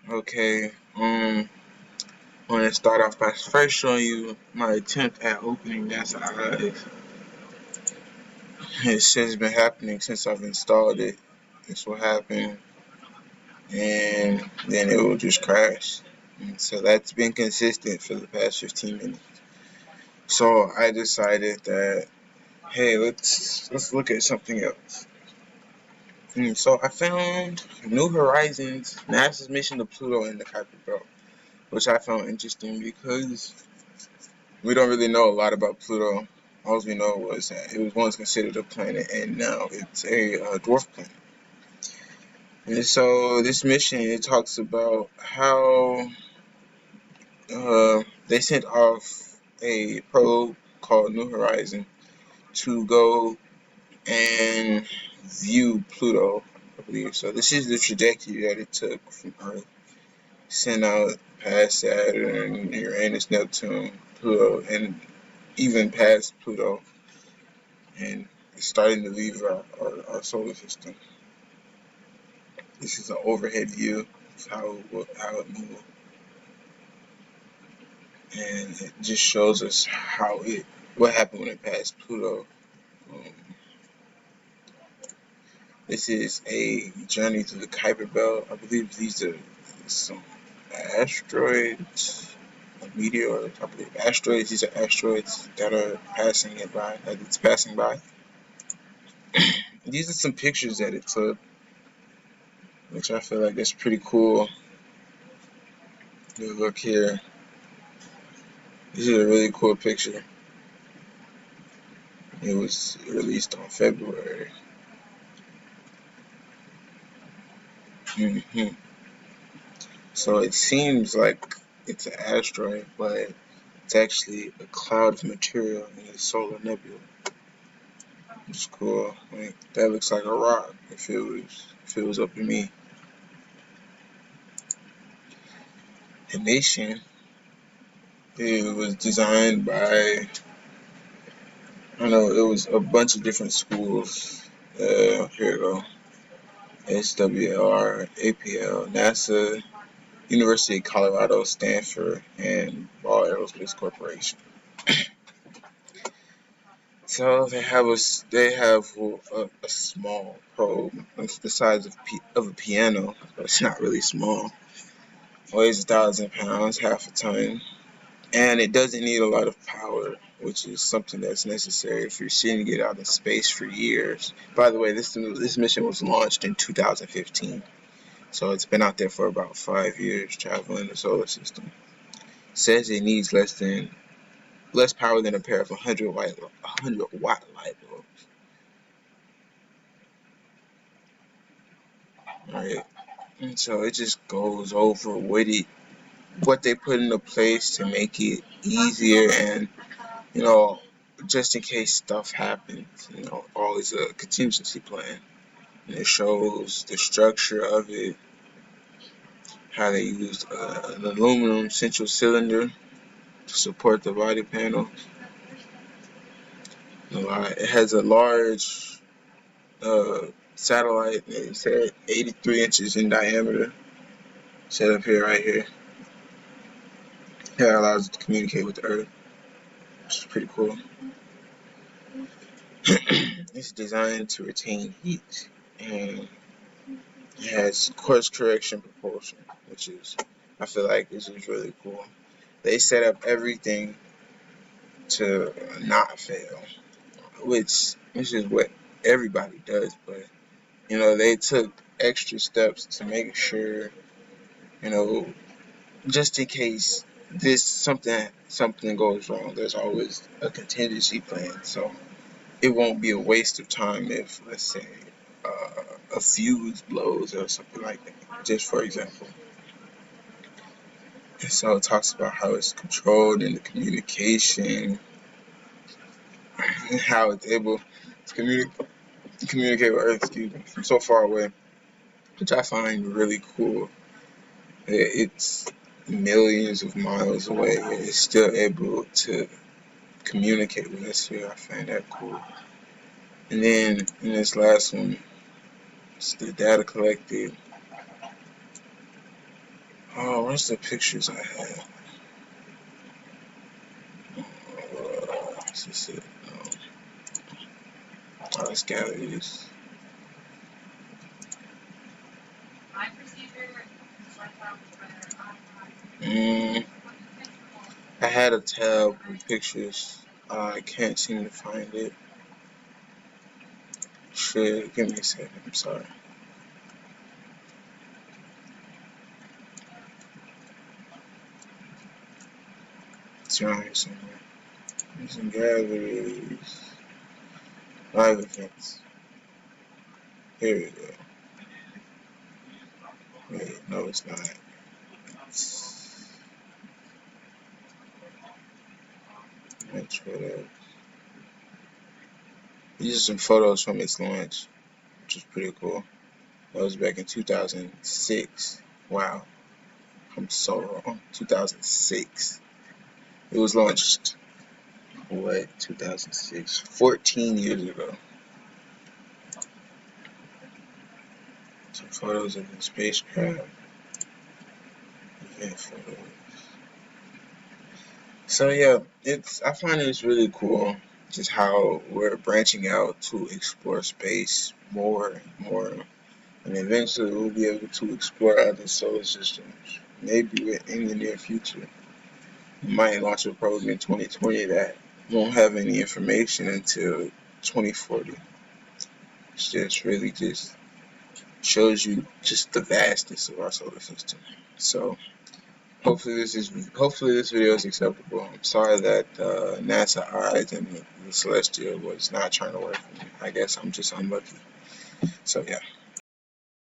Okay, I want to start off by first showing you my attempt at opening NASA's eyes. It's just been happening since I've installed it. This will happen, and then it will just crash. And so that's been consistent for the past 15 minutes. So I decided that, hey, let's look at something else. And so I found New Horizons, NASA's mission to Pluto and the Kuiper Belt, which I found interesting because we don't really know a lot about Pluto. All we know was that it was once considered a planet, and now it's a dwarf planet. And so this mission, it talks about how they sent off a probe called New Horizon to go and view Pluto, I believe. So this is the trajectory that it took from Earth, sent out past Saturn, Uranus, Neptune, Pluto, and even past Pluto, and it's starting to leave our solar system. This is an overhead view of how it moved, and it just shows us what happened when it passed Pluto. Um, this is a journey through the Kuiper Belt. I believe these are some asteroids, meteors. I believe asteroids. These are asteroids that are passing it by. That it's passing by. These are some pictures that it took, which I feel like is pretty cool. Look here. This is a really cool picture. It was released on February. So it seems like it's an asteroid, but it's actually a cloud of material in a solar nebula. It's cool. Like, that looks like a rock if it was up to me. The nation, it was designed by, I don't know, it was a bunch of different schools. Here we go. SWR, APL, NASA, University of Colorado, Stanford, and Ball Aerospace Corporation. So they have a small probe. It's the size of a piano, but it's not really small. Weighs 1,000 pounds, half a ton, and it doesn't need a lot of power, which is something that's necessary if you're sending it out in space for years. By the way, this mission was launched in 2015, so it's been out there for about 5 years, traveling the solar system. It says it needs less power than a pair of 100-watt light bulbs. Alright, and so it just goes over what they put into place to make it easier, and just in case stuff happens, always a contingency plan. And it shows the structure of it, how they used an aluminum central cylinder to support the body panel. It has a large satellite. It said 83 inches in diameter. Set up here, right here. That allows it to communicate with the Earth, which is pretty cool. It's designed to retain heat, and it has course correction propulsion, which is, I feel like this is really cool. They set up everything to not fail, which is what everybody does, but they took extra steps to make sure, just in case something goes wrong, there's always a contingency plan. So it won't be a waste of time if, let's say, a fuse blows or something like that, just for example. And so it talks about how it's controlled and the communication, and how it's able to communicate with Earth, from so far away, which I find really cool. It's millions of miles away, and it's still able to communicate with us here. I find that cool. And then in this last one, it's the data collected. where's the pictures I had? Is this it? No. Oh, let's gather these. I had a tab with pictures. I can't seem to find it. Shit, give me a second. I'm sorry. It's around here somewhere. Some galleries. Live events. Here we go. Wait, no, it's not. That's what These are some photos from its launch, which was pretty cool. That was back in 2006. Wow, I'm so wrong. 2006. It was launched, what, 2006? 14 years ago. Some photos of the spacecraft. Event photos. So yeah, I find it's really cool just how we're branching out to explore space more and more, and eventually we'll be able to explore other solar systems. Maybe in the near future, we might launch a program in 2020 that won't have any information until 2040. It's just really just shows you just the vastness of our solar system. So hopefully this video is acceptable. I'm sorry that NASA eyes and the celestial was not trying to work for me. I guess I'm just unlucky. So yeah.